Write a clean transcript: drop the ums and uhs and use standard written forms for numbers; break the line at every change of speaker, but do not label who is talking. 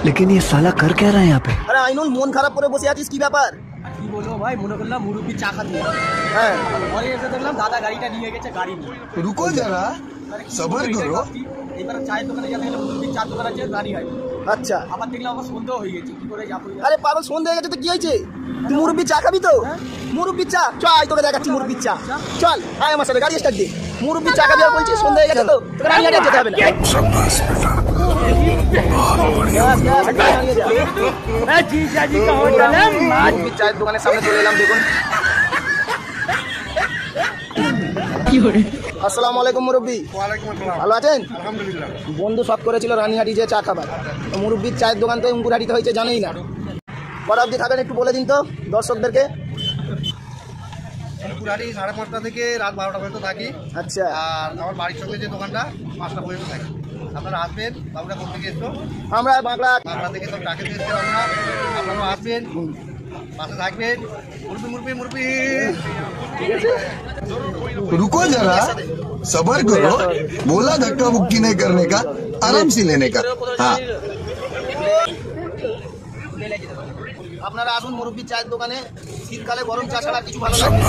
लेकिन ये साला कर क्या रहा है यहाँ पे?
আরে আইনুল মন খারাপ করে বসে আছিস কি ব্যাপার?
কি বলবো ভাই, মনে করলাম মুরব্বি চা খাতে।
হ্যাঁ
পরে এসে দেখলাম দাদা গাড়িটা নিয়ে গেছে, গাড়ি নিয়ে।
रुको जरा सबर करो।
এবার চায়ের দোকানে গেলে মুরব্বি চা দোকান আছে, গাড়ি হয়।
আচ্ছা
আবার দেখলাম আমার সন্দেহ হয়ে গেছে, কি করে যাবো?
আরে পাগল সন্ধ্যা হয়ে গেছে তো কি হয়েছে? তুই মুরব্বি চা খাবি তো? মুরব্বি চা চল আয় তোকে দেখাচ্ছি মুরব্বি চা। চল আয় আমার সাথে গাড়ি স্টার্ট দে। মুরব্বি চা খাবি আর বলছিস সন্ধ্যা হয়ে গেছে তো? তোকে রানিহাটে যেতে হবে না। মুরব্বির চায়ের দোকানের সামনে চলে এলাম, দেখুন। আসসালামু আলাইকুম মুরব্বি। ভালো আছেন? বন্ধু শখ করেছিল রানিহাটি যে চা খাবার, মুরব্বির চায়ের দোকান তো উঙ্গুরহাটিতে হয়েছে জানেই না। কটা অবধি থাকেন একটু বলে দিন তো দর্শকদেরকে।
পুরাটি 5:30 থেকে রাত 12টা পর্যন্ত থাকি।
আচ্ছা
আর আমার বাড়ির সঙ্গে যে দোকানটা 5টা পর্যন্ত থাকি। আপনারা আসবেন। বাবুরা কোথা থেকে এসছো?
আমরা বাংলা
থেকে সব টাকা দিয়ে এসছেন আপনারা। আপনারা আসবেন, পাশে থাকবেন। মুরব্বি মুরব্বি
रुको जरा सबर करो। बोला धक्का मुक्की नहीं करने का, आराम से लेने का। हाँ
আপনারা আসুন মুরব্বির চায়ের দোকানে। শীতকালে গরম চা ছাড়া কিছু ভালো লাগে না।